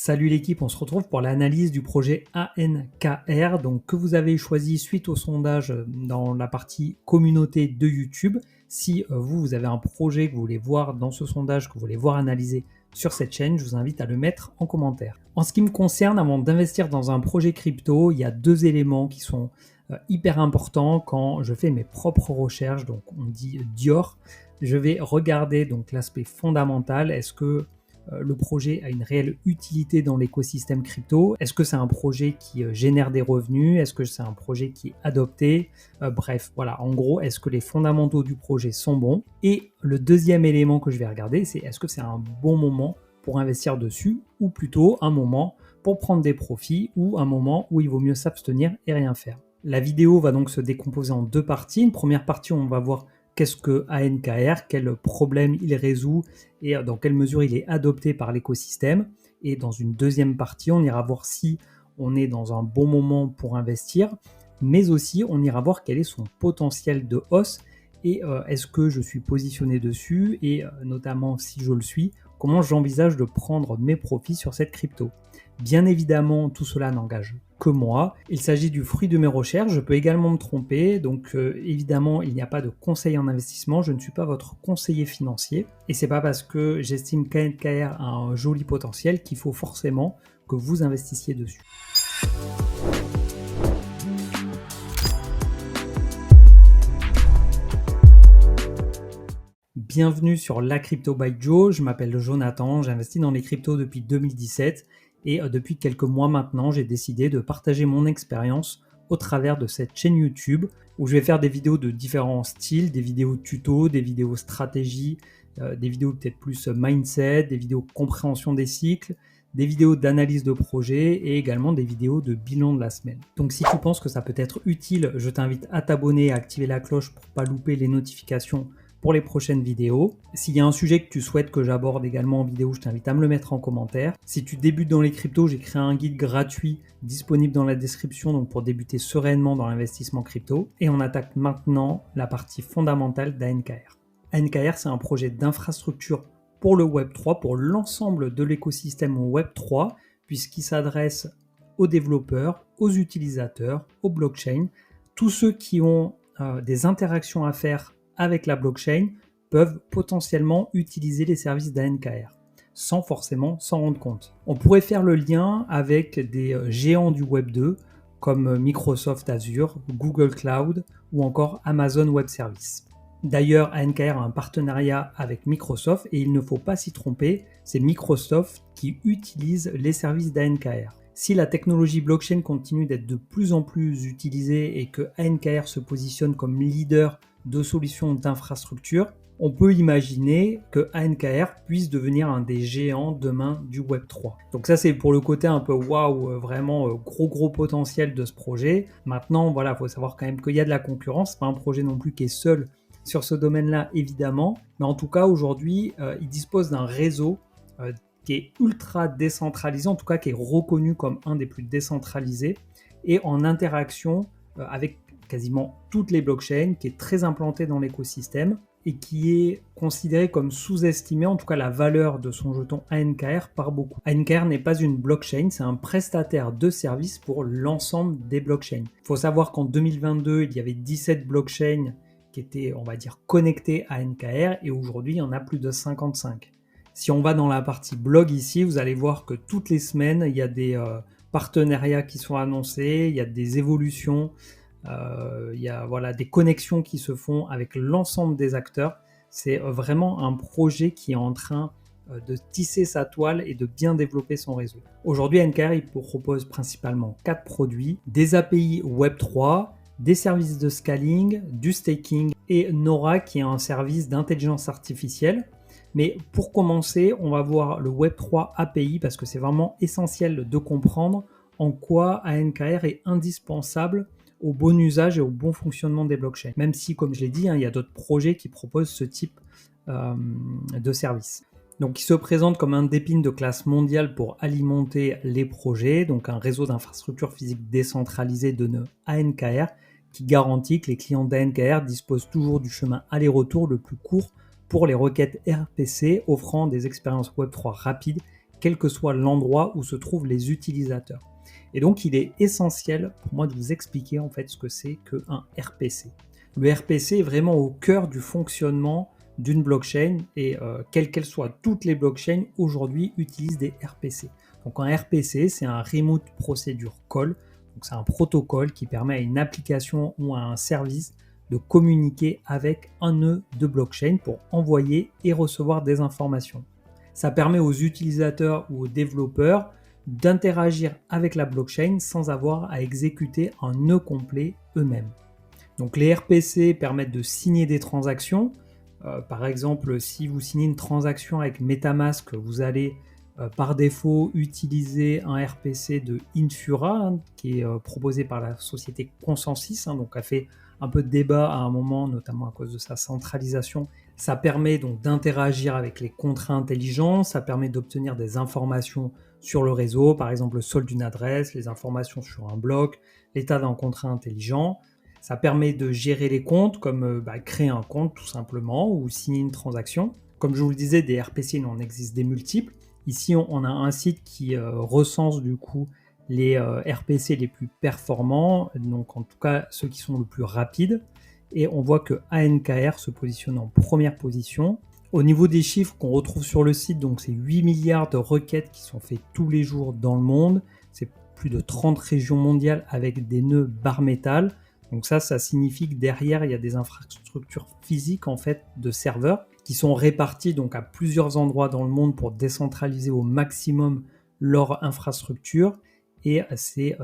Salut l'équipe, on se retrouve pour l'analyse du projet ANKR donc, que vous avez choisi suite au sondage dans la partie communauté de YouTube. Si vous avez un projet que vous voulez voir dans ce sondage, que vous voulez voir analysé sur cette chaîne, je vous invite à le mettre en commentaire. En ce qui me concerne, avant d'investir dans un projet crypto, il y a deux éléments qui sont hyper importants quand je fais mes propres recherches, donc on dit Dior. Je vais regarder donc l'aspect fondamental, est-ce que le projet a une réelle utilité dans l'écosystème crypto? Est-ce que c'est un projet qui génère des revenus? Est-ce que c'est un projet qui est adopté? Bref, voilà, en gros, est-ce que les fondamentaux du projet sont bons? Et le deuxième élément que je vais regarder, c'est est-ce que c'est un bon moment pour investir dessus ou plutôt un moment pour prendre des profits ou un moment où il vaut mieux s'abstenir et rien faire. La vidéo va donc se décomposer en deux parties. Une première partie où on va voir qu'est-ce que ANKR, quel problème il résout et dans quelle mesure il est adopté par l'écosystème. Et dans une deuxième partie, on ira voir si on est dans un bon moment pour investir, mais aussi on ira voir quel est son potentiel de hausse et est-ce que je suis positionné dessus et notamment si je le suis, comment j'envisage de prendre mes profits sur cette crypto. Bien évidemment, tout cela n'engage que moi. Il s'agit du fruit de mes recherches, je peux également me tromper, donc évidemment il n'y a pas de conseil en investissement, je ne suis pas votre conseiller financier, et c'est pas parce que j'estime qu'ANKR a un joli potentiel qu'il faut forcément que vous investissiez dessus. Bienvenue sur La Crypto by Joe, je m'appelle Jonathan, j'investis dans les cryptos depuis 2017 et depuis quelques mois maintenant j'ai décidé de partager mon expérience au travers de cette chaîne YouTube où je vais faire des vidéos de différents styles, des vidéos tuto, des vidéos stratégie, des vidéos peut-être plus mindset, des vidéos compréhension des cycles, des vidéos d'analyse de projet et également des vidéos de bilan de la semaine. Donc si tu penses que ça peut être utile, je t'invite à t'abonner et à activer la cloche pour ne pas louper les notifications pour les prochaines vidéos. S'il y a un sujet que tu souhaites que j'aborde également en vidéo, je t'invite à me le mettre en commentaire. Si tu débutes dans les cryptos, j'ai créé un guide gratuit disponible dans la description donc pour débuter sereinement dans l'investissement crypto. Et on attaque maintenant la partie fondamentale d'ANKR. ANKR, c'est un projet d'infrastructure pour le Web3, pour l'ensemble de l'écosystème Web3, puisqu'il s'adresse aux développeurs, aux utilisateurs, aux blockchains, tous ceux qui ont des interactions à faire avec la blockchain peuvent potentiellement utiliser les services d'ANKR sans forcément s'en rendre compte. On pourrait faire le lien avec des géants du Web 2 comme Microsoft Azure, Google Cloud ou encore Amazon Web Services. D'ailleurs, ANKR a un partenariat avec Microsoft et il ne faut pas s'y tromper, c'est Microsoft qui utilise les services d'ANKR. Si la technologie blockchain continue d'être de plus en plus utilisée et que ANKR se positionne comme leader de solutions d'infrastructure, on peut imaginer que ANKR puisse devenir un des géants demain du Web3. Donc ça c'est pour le côté un peu waouh, vraiment gros potentiel de ce projet. Maintenant voilà, il faut savoir quand même qu'il y a de la concurrence, c'est pas un projet non plus qui est seul sur ce domaine-là évidemment, mais en tout cas aujourd'hui il dispose d'un réseau qui est ultra décentralisé, en tout cas qui est reconnu comme un des plus décentralisés et en interaction avec quasiment toutes les blockchains, qui est très implanté dans l'écosystème et qui est considéré comme sous-estimé, en tout cas la valeur de son jeton ANKR par beaucoup. ANKR n'est pas une blockchain, c'est un prestataire de services pour l'ensemble des blockchains. Il faut savoir qu'en 2022, il y avait 17 blockchains qui étaient, on va dire, connectées à ANKR et aujourd'hui, il y en a plus de 55. Si on va dans la partie blog ici, vous allez voir que toutes les semaines, il y a des partenariats qui sont annoncés, il y a des évolutions, il y a des connexions qui se font avec l'ensemble des acteurs. C'est vraiment un projet qui est en train de tisser sa toile et de bien développer son réseau. Aujourd'hui, ANKR il propose principalement 4 produits, des API Web3, des services de scaling, du staking et Nora qui est un service d'intelligence artificielle. Mais pour commencer, on va voir le Web3 API parce que c'est vraiment essentiel de comprendre en quoi ANKR est indispensable au bon usage et au bon fonctionnement des blockchains. Même si, comme je l'ai dit, il y a d'autres projets qui proposent ce type de service. Donc, il se présente comme un dépine de classe mondiale pour alimenter les projets, donc un réseau d'infrastructures physiques décentralisées de nœuds ANKR qui garantit que les clients d'ANKR disposent toujours du chemin aller-retour le plus court pour les requêtes RPC offrant des expériences Web3 rapides quel que soit l'endroit où se trouvent les utilisateurs. Et donc, il est essentiel pour moi de vous expliquer en fait ce que c'est qu'un RPC. Le RPC est vraiment au cœur du fonctionnement d'une blockchain et quelles qu'elles soient, toutes les blockchains aujourd'hui utilisent des RPC. Donc un RPC, c'est un Remote Procedure Call, donc c'est un protocole qui permet à une application ou à un service de communiquer avec un nœud de blockchain pour envoyer et recevoir des informations. Ça permet aux utilisateurs ou aux développeurs d'interagir avec la blockchain sans avoir à exécuter un nœud complet eux-mêmes. Donc les RPC permettent de signer des transactions. Par exemple, si vous signez une transaction avec MetaMask, vous allez par défaut utiliser un RPC de Infura, qui est proposé par la société Consensus, donc a fait un peu de débat à un moment, notamment à cause de sa centralisation. Ça permet donc d'interagir avec les contrats intelligents, ça permet d'obtenir des informations sur le réseau, par exemple le solde d'une adresse, les informations sur un bloc, l'état d'un contrat intelligent. Ça permet de gérer les comptes, comme créer un compte tout simplement, ou signer une transaction. Comme je vous le disais, des RPC, il en existe des multiples. Ici, on a un site qui recense du coup les RPC les plus performants, donc en tout cas ceux qui sont le plus rapides. Et on voit que ANKR se positionne en première position. Au niveau des chiffres qu'on retrouve sur le site, donc c'est 8 milliards de requêtes qui sont faites tous les jours dans le monde. C'est plus de 30 régions mondiales avec des nœuds bare métal. Donc ça signifie que derrière, il y a des infrastructures physiques en fait de serveurs qui sont répartis donc à plusieurs endroits dans le monde pour décentraliser au maximum leur infrastructure. Et c'est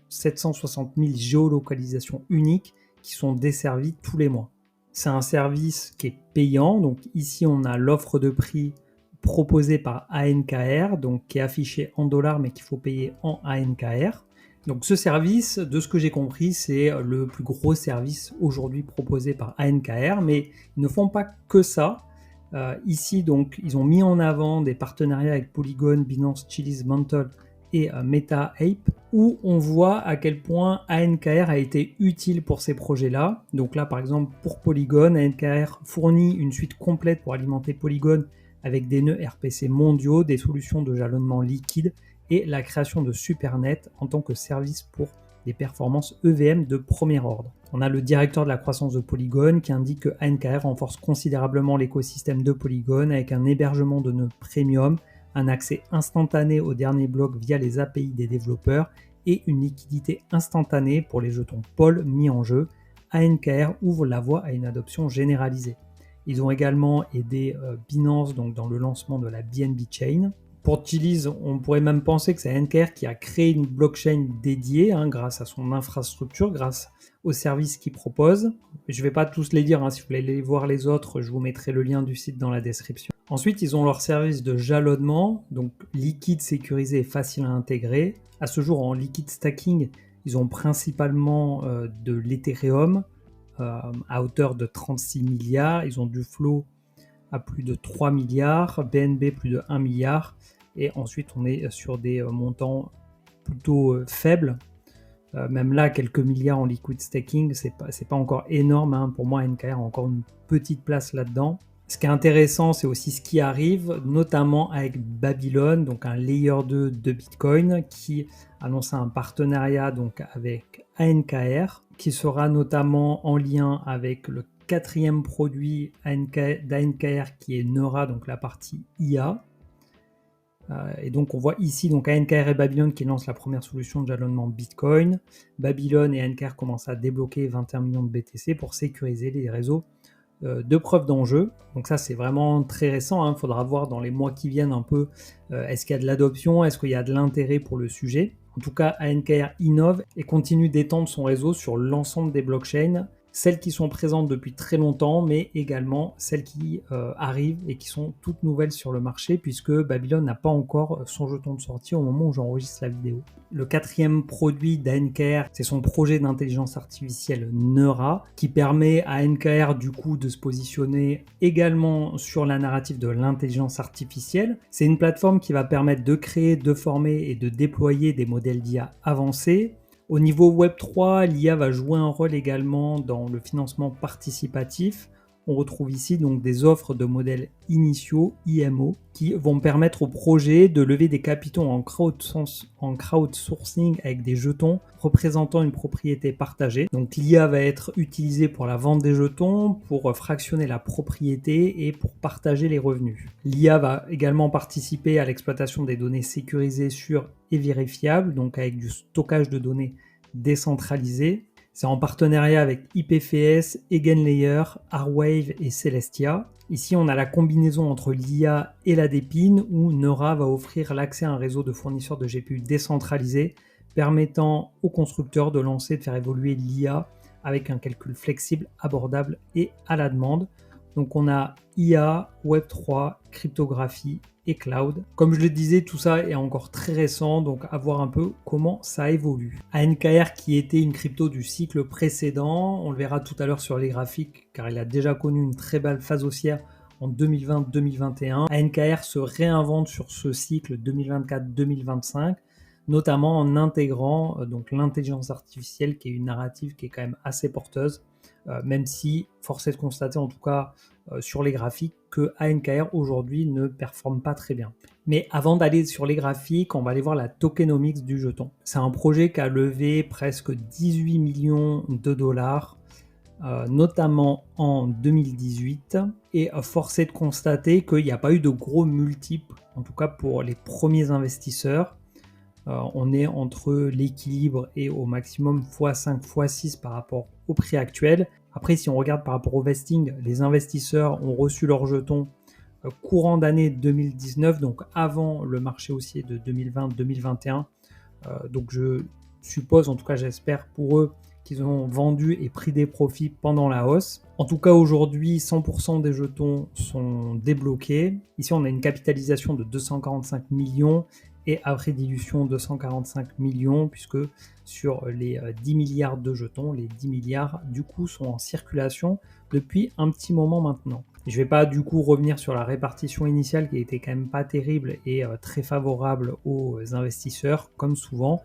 760 000 géolocalisations uniques qui sont desservies tous les mois. C'est un service qui est payant. Donc ici, on a l'offre de prix proposée par ANKR, donc qui est affichée en dollars mais qu'il faut payer en ANKR. Donc ce service, de ce que j'ai compris, c'est le plus gros service aujourd'hui proposé par ANKR, mais ils ne font pas que ça. Ici, donc, ils ont mis en avant des partenariats avec Polygon, Binance, Chiliz, Mantle et MetaApe, où on voit à quel point ANKR a été utile pour ces projets-là. Donc là, par exemple, pour Polygon, ANKR fournit une suite complète pour alimenter Polygon avec des nœuds RPC mondiaux, des solutions de jalonnement liquide, et la création de Supernet en tant que service pour des performances EVM de premier ordre. On a le directeur de la croissance de Polygon qui indique que ANKR renforce considérablement l'écosystème de Polygon avec un hébergement de nœuds premium, un accès instantané aux derniers blocs via les API des développeurs et une liquidité instantanée pour les jetons POL mis en jeu. ANKR ouvre la voie à une adoption généralisée. Ils ont également aidé Binance donc dans le lancement de la BNB Chain. Pour Chiliz, on pourrait même penser que c'est ANKR qui a créé une blockchain dédiée grâce à son infrastructure, grâce aux services qu'il propose. Je ne vais pas tous les dire, si vous voulez aller voir les autres, je vous mettrai le lien du site dans la description. Ensuite, ils ont leur service de jalonnement, donc liquide, sécurisé et facile à intégrer. À ce jour, en liquid stacking, ils ont principalement de l'Ethereum à hauteur de 36 milliards. Ils ont du flow à plus de 3 milliards, BNB plus de 1 milliard. Et ensuite, on est sur des montants plutôt faibles. Même là, quelques milliards en liquid staking, c'est pas encore énorme. Pour moi, ANKR a encore une petite place là-dedans. Ce qui est intéressant, c'est aussi ce qui arrive, notamment avec Babylon, donc un layer 2 de Bitcoin, qui annonce un partenariat donc avec ANKR, qui sera notamment en lien avec le quatrième produit d'ANKR qui est Neura, donc la partie IA. Et donc on voit ici donc ANKR et Babylon qui lancent la première solution de jalonnement Bitcoin. Babylon et ANKR commencent à débloquer 21 millions de BTC pour sécuriser les réseaux de preuve d'enjeu. Donc ça c'est vraiment très récent, il faudra voir dans les mois qui viennent un peu est-ce qu'il y a de l'adoption, est-ce qu'il y a de l'intérêt pour le sujet. En tout cas, ANKR innove et continue d'étendre son réseau sur l'ensemble des blockchains, celles qui sont présentes depuis très longtemps, mais également celles qui arrivent et qui sont toutes nouvelles sur le marché, puisque Babylon n'a pas encore son jeton de sortie au moment où j'enregistre la vidéo. Le quatrième produit d'ANKR, c'est son projet d'intelligence artificielle Neura, qui permet à ANKR du coup de se positionner également sur la narrative de l'intelligence artificielle. C'est une plateforme qui va permettre de créer, de former et de déployer des modèles d'IA avancés. Au niveau Web3, l'IA va jouer un rôle également dans le financement participatif. on retrouve ici donc des offres de modèles initiaux, IMO, qui vont permettre au projet de lever des capitaux en crowdsourcing avec des jetons représentant une propriété partagée. Donc l'IA va être utilisée pour la vente des jetons, pour fractionner la propriété et pour partager les revenus. L'IA va également participer à l'exploitation des données sécurisées, sûres et vérifiables, donc avec du stockage de données décentralisé. C'est en partenariat avec IPFS, Eigenlayer, Arwave et Celestia. Ici, on a la combinaison entre l'IA et la DePIN où Neura va offrir l'accès à un réseau de fournisseurs de GPU décentralisés permettant aux constructeurs de lancer et de faire évoluer l'IA avec un calcul flexible, abordable et à la demande. Donc on a IA, Web3, cryptographie et cloud. Comme je le disais, tout ça est encore très récent, donc à voir un peu comment ça évolue. ANKR qui était une crypto du cycle précédent, on le verra tout à l'heure sur les graphiques car il a déjà connu une très belle phase haussière en 2020-2021. ANKR se réinvente sur ce cycle 2024-2025, notamment en intégrant donc l'intelligence artificielle qui est une narrative qui est quand même assez porteuse, même si force est de constater en tout cas sur les graphiques que ANKR aujourd'hui ne performe pas très bien. Mais avant d'aller sur les graphiques, on va aller voir la tokenomics du jeton. C'est un projet qui a levé presque 18 millions de dollars, notamment en 2018, et force est de constater qu'il n'y a pas eu de gros multiples, en tout cas pour les premiers investisseurs. On est entre l'équilibre et au maximum x5, x6 par rapport au prix actuel. Après, si on regarde par rapport au vesting, les investisseurs ont reçu leurs jetons courant d'année 2019, donc avant le marché haussier de 2020-2021. Donc je suppose, en tout cas j'espère pour eux, qu'ils ont vendu et pris des profits pendant la hausse. En tout cas aujourd'hui, 100% des jetons sont débloqués. Ici on a une capitalisation de 245 millions et après dilution 245 millions puisque sur les 10 milliards de jetons, les 10 milliards du coup sont en circulation depuis un petit moment maintenant. Je ne vais pas du coup revenir sur la répartition initiale qui était quand même pas terrible et très favorable aux investisseurs comme souvent,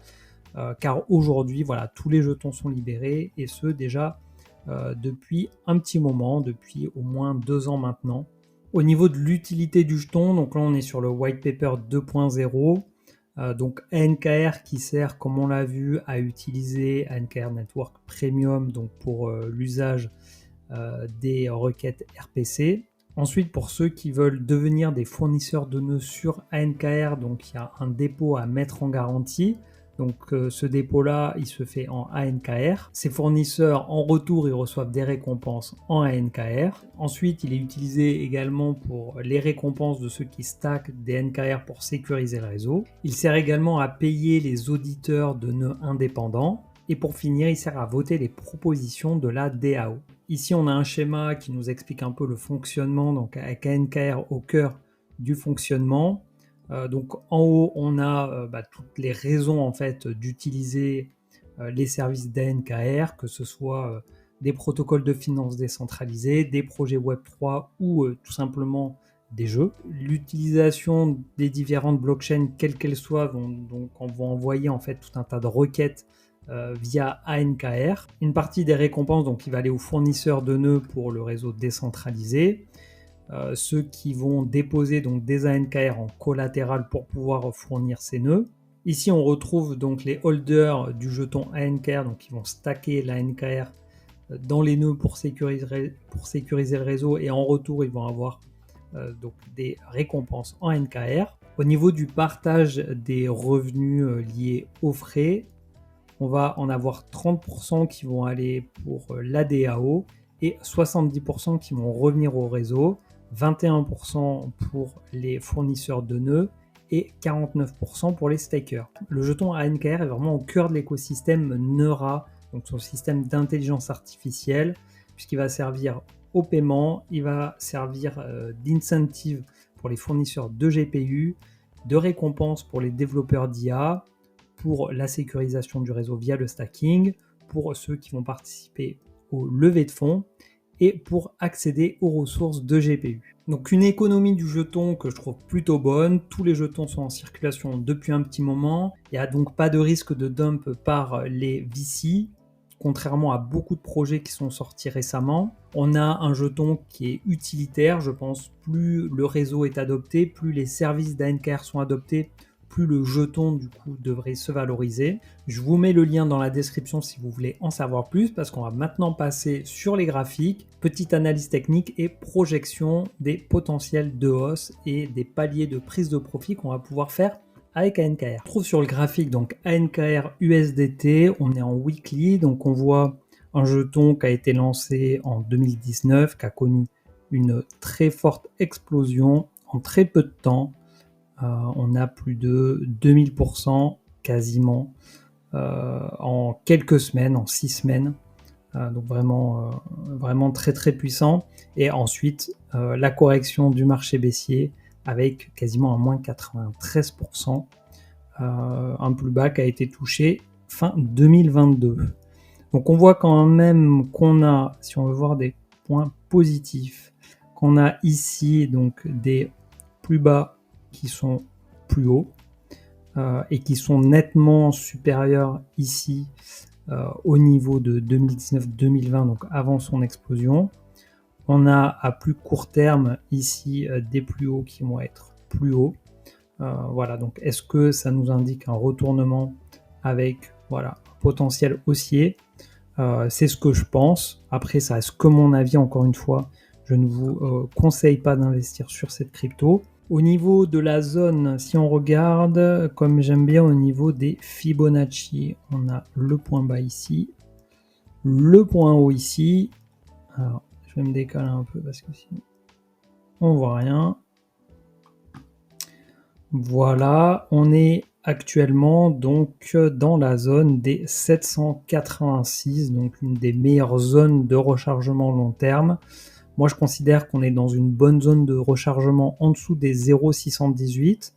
car aujourd'hui voilà, tous les jetons sont libérés et ce déjà depuis un petit moment, depuis au moins 2 ans maintenant. Au niveau de l'utilité du jeton, donc là on est sur le white paper 2.0. Donc ANKR qui sert, comme on l'a vu, à utiliser ANKR Network Premium donc pour l'usage des requêtes RPC. Ensuite, pour ceux qui veulent devenir des fournisseurs de nœuds sur ANKR, donc il y a un dépôt à mettre en garantie. Donc ce dépôt-là, il se fait en ANKR. Ces fournisseurs, en retour, ils reçoivent des récompenses en ANKR. Ensuite, il est utilisé également pour les récompenses de ceux qui stackent des ANKR pour sécuriser le réseau. Il sert également à payer les auditeurs de nœuds indépendants. Et pour finir, il sert à voter les propositions de la DAO. Ici, on a un schéma qui nous explique un peu le fonctionnement, donc avec ANKR au cœur du fonctionnement. Donc en haut, on a toutes les raisons en fait d'utiliser les services d'ANKR, que ce soit des protocoles de finance décentralisés, des projets Web3 ou tout simplement des jeux. L'utilisation des différentes blockchains, quelles qu'elles soient, vont envoyer en fait tout un tas de requêtes via ANKR. Une partie des récompenses donc, qui va aller aux fournisseurs de nœuds pour le réseau décentralisé. Ceux qui vont déposer donc des ANKR en collatéral pour pouvoir fournir ces nœuds. Ici, on retrouve donc les holders du jeton ANKR, donc qui vont stacker l'ANKR dans les nœuds pour sécuriser le réseau et en retour, ils vont avoir donc des récompenses en ANKR. Au niveau du partage des revenus liés aux frais, on va en avoir 30% qui vont aller pour la DAO et 70% qui vont revenir au réseau. 21% pour les fournisseurs de nœuds et 49% pour les stakers. Le jeton ANKR est vraiment au cœur de l'écosystème Neura, donc son système d'intelligence artificielle, puisqu'il va servir au paiement, il va servir d'incentive pour les fournisseurs de GPU, de récompense pour les développeurs d'IA, pour la sécurisation du réseau via le stacking, pour ceux qui vont participer au levée de fonds, et pour accéder aux ressources de GPU. Donc une économie du jeton que je trouve plutôt bonne, tous les jetons sont en circulation depuis un petit moment, il n'y a donc pas de risque de dump par les VC, contrairement à beaucoup de projets qui sont sortis récemment. On a un jeton qui est utilitaire, je pense. Plus le réseau est adopté, plus les services d'ANKR sont adoptés, plus le jeton du coup devrait se valoriser. Je vous mets le lien dans la description si vous voulez en savoir plus, parce qu'on va maintenant passer sur les graphiques, petite analyse technique et projection des potentiels de hausse et des paliers de prise de profit qu'on va pouvoir faire avec ANKR. On trouve sur le graphique donc ANKR USDT, on est en weekly, donc on voit un jeton qui a été lancé en 2019, qui a connu une très forte explosion en très peu de temps. On a plus de 2000% quasiment en quelques semaines, en 6 semaines. Donc vraiment très très puissant. Et ensuite, la correction du marché baissier avec quasiment un moins 93%, un plus bas qui a été touché fin 2022. Donc on voit quand même qu'on a, si on veut voir des points positifs, qu'on a ici donc des plus bas qui sont plus hauts et qui sont nettement supérieurs ici au niveau de 2019-2020, donc avant son explosion. On a à plus court terme ici des plus hauts qui vont être plus hauts. Voilà, donc est-ce que ça nous indique un retournement avec un potentiel haussier? C'est ce que je pense. Après, ça reste que mon avis, encore une fois. Je ne vous conseille pas d'investir sur cette crypto. Au niveau de la zone, si on regarde, comme j'aime bien au niveau des Fibonacci, on a le point bas ici, le point haut ici. Alors, je vais me décaler un peu parce que sinon on voit rien. Voilà, on est actuellement donc dans la zone des 786, donc une des meilleures zones de rechargement long terme. Moi, je considère qu'on est dans une bonne zone de rechargement en dessous des 0,618.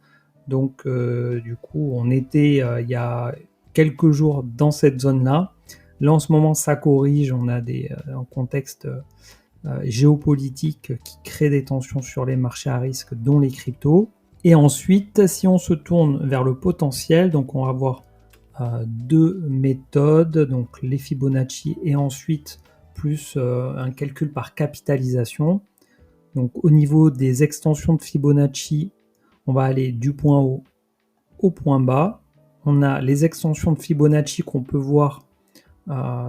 Donc, du coup, on était il y a quelques jours dans cette zone-là. Là, en ce moment, ça corrige. On a un contexte géopolitique qui crée des tensions sur les marchés à risque, dont les cryptos. Et ensuite, si on se tourne vers le potentiel, donc on va voir deux méthodes, donc les Fibonacci et ensuite plus un calcul par capitalisation. Donc au niveau des extensions de Fibonacci, on va aller du point haut au point bas. On a les extensions de Fibonacci qu'on peut voir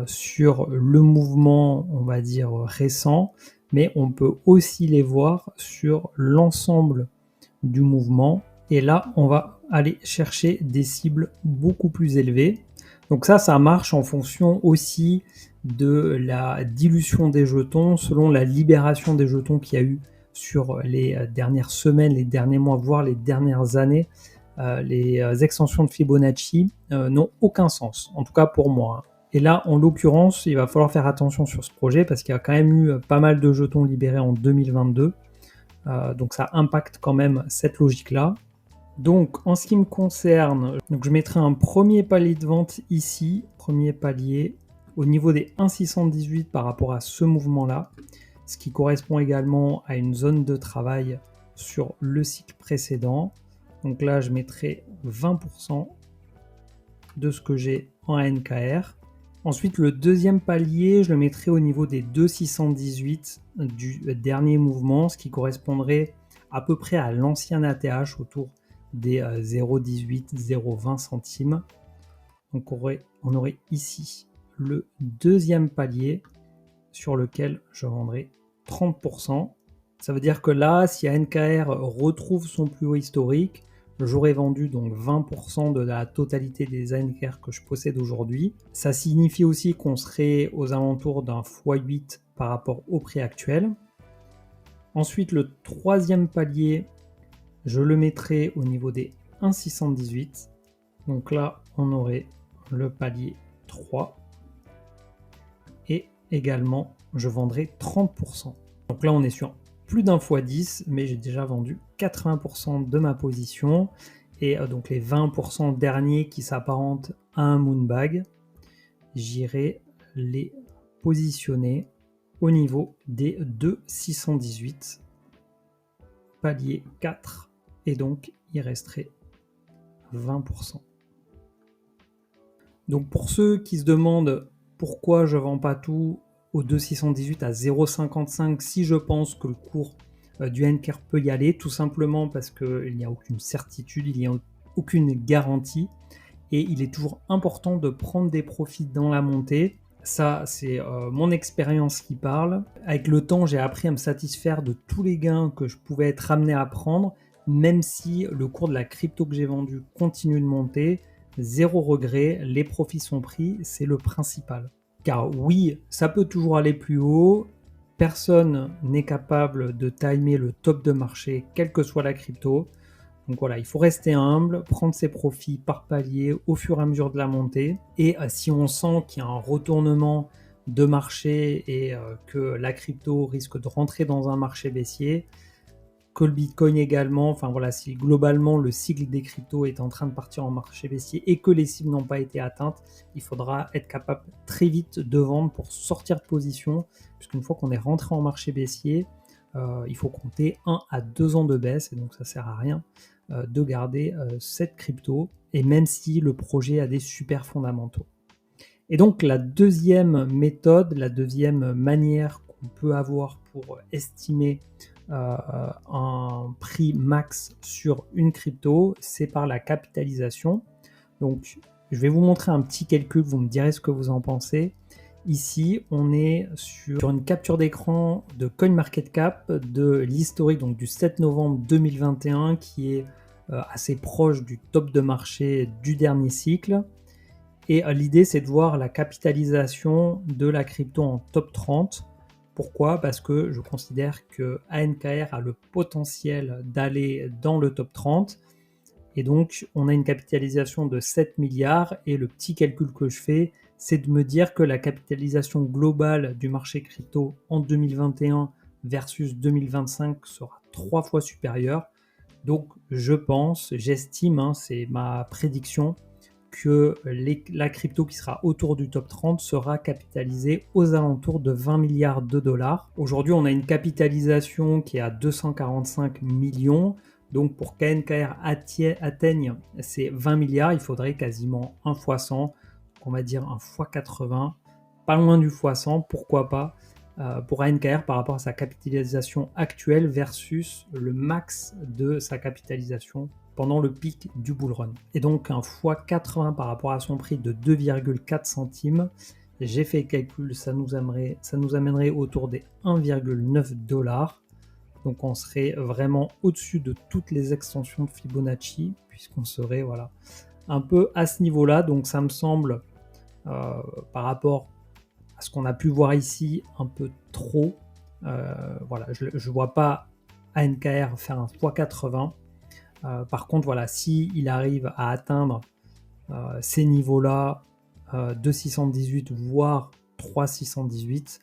sur le mouvement, on va dire, récent, mais on peut aussi les voir sur l'ensemble du mouvement. Et là, on va aller chercher des cibles beaucoup plus élevées. Donc ça marche en fonction aussi de la dilution des jetons, selon la libération des jetons qu'il y a eu sur les dernières semaines, les derniers mois, voire les dernières années. Les extensions de Fibonacci n'ont aucun sens, en tout cas pour moi. Et là, en l'occurrence, il va falloir faire attention sur ce projet parce qu'il y a quand même eu pas mal de jetons libérés en 2022. Donc ça impacte quand même cette logique-là. Donc en ce qui me concerne, donc je mettrai un premier palier de vente ici, premier palier au niveau des 1,618 par rapport à ce mouvement-là, ce qui correspond également à une zone de travail sur le cycle précédent. Donc là, je mettrai 20% de ce que j'ai en ANKR. Ensuite, le deuxième palier, je le mettrai au niveau des 2,618 du dernier mouvement, ce qui correspondrait à peu près à l'ancien ATH autour des 0,18, 0,20 centimes. Donc on aurait ici le deuxième palier sur lequel je vendrai 30%. Ça veut dire que là, si ANKR retrouve son plus haut historique, j'aurais vendu donc 20% de la totalité des ANKR que je possède aujourd'hui. Ça signifie aussi qu'on serait aux alentours d'un x8 par rapport au prix actuel. Ensuite, le troisième palier, je le mettrai au niveau des 1,618. Donc là, on aurait le palier 3. Et également, je vendrai 30%. Donc là, on est sur plus d'un x10, mais j'ai déjà vendu 80% de ma position. Et donc les 20% derniers qui s'apparentent à un moonbag, j'irai les positionner au niveau des 2,618, palier 4, et donc il resterait 20%. Donc pour ceux qui se demandent Pourquoi je vends pas tout au 2,618 à 0,55 si je pense que le cours du NCAR peut y aller? Tout simplement parce qu'il n'y a aucune certitude, il n'y a aucune garantie et il est toujours important de prendre des profits dans la montée. Ça, c'est mon expérience qui parle. Avec le temps, j'ai appris à me satisfaire de tous les gains que je pouvais être amené à prendre, même si le cours de la crypto que j'ai vendu continue de monter. Zéro regret, les profits sont pris, c'est le principal. Car oui, ça peut toujours aller plus haut. Personne n'est capable de timer le top de marché, quelle que soit la crypto. Donc voilà, il faut rester humble, prendre ses profits par palier au fur et à mesure de la montée. Et si on sent qu'il y a un retournement de marché et que la crypto risque de rentrer dans un marché baissier, que le Bitcoin également, enfin voilà, si globalement le cycle des cryptos est en train de partir en marché baissier et que les cibles n'ont pas été atteintes, il faudra être capable très vite de vendre pour sortir de position, puisqu'une fois qu'on est rentré en marché baissier, il faut compter 1 à 2 ans de baisse, et donc ça sert à rien de garder cette crypto, et même si le projet a des super fondamentaux. Et donc la deuxième méthode, la deuxième manière qu'on peut avoir pour estimer un prix max sur une crypto, c'est par la capitalisation. Donc je vais vous montrer un petit calcul, vous me direz ce que vous en pensez. Ici, on est sur une capture d'écran de CoinMarketCap de l'historique, donc du 7 novembre 2021, qui est assez proche du top de marché du dernier cycle. Et l'idée, c'est de voir la capitalisation de la crypto en top 30. Pourquoi? Parce que je considère que ANKR a le potentiel d'aller dans le top 30. Et donc, on a une capitalisation de 7 milliards. Et le petit calcul que je fais, c'est de me dire que la capitalisation globale du marché crypto en 2021 versus 2025 sera 3 fois supérieure. Donc, je pense, j'estime, c'est ma prédiction, que la crypto qui sera autour du top 30 sera capitalisée aux alentours de 20 milliards de dollars. Aujourd'hui, on a une capitalisation qui est à 245 millions. Donc pour qu'ANKR atteigne ces 20 milliards, il faudrait quasiment 1 fois 100, on va dire 1 fois 80, pas loin du fois 100, pourquoi pas, pour ANKR par rapport à sa capitalisation actuelle versus le max de sa capitalisation pendant le pic du bull run. Et donc un x80 par rapport à son prix de 2,4 centimes, j'ai fait le calcul, ça nous amènerait autour des 1,9 $. Donc on serait vraiment au-dessus de toutes les extensions de Fibonacci, puisqu'on serait voilà, un peu à ce niveau-là. Donc ça me semble, par rapport à ce qu'on a pu voir ici, un peu trop. Voilà, je ne vois pas ANKR faire un x80. Par contre, voilà, s'il arrive à atteindre ces niveaux-là, 2,618 voire 3,618,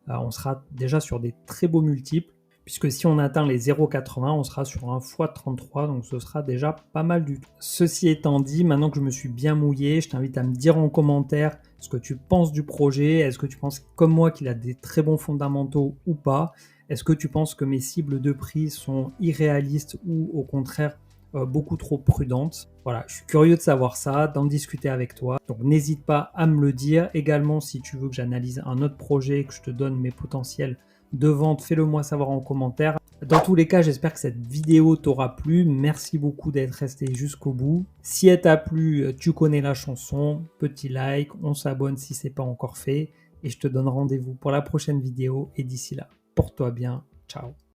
on sera déjà sur des très beaux multiples, puisque si on atteint les 0,80, on sera sur un x33, donc ce sera déjà pas mal du tout. Ceci étant dit, maintenant que je me suis bien mouillé, je t'invite à me dire en commentaire ce que tu penses du projet. Est-ce que tu penses comme moi qu'il a des très bons fondamentaux ou pas? Est-ce que tu penses que mes cibles de prix sont irréalistes ou au contraire beaucoup trop prudentes? Voilà, je suis curieux de savoir ça, d'en discuter avec toi. Donc n'hésite pas à me le dire. Également, si tu veux que j'analyse un autre projet, que je te donne mes potentiels de vente, fais-le moi savoir en commentaire. Dans tous les cas, j'espère que cette vidéo t'aura plu. Merci beaucoup d'être resté jusqu'au bout. Si elle t'a plu, tu connais la chanson. Petit like, on s'abonne si ce n'est pas encore fait. Et je te donne rendez-vous pour la prochaine vidéo. Et d'ici là, porte-toi bien. Ciao.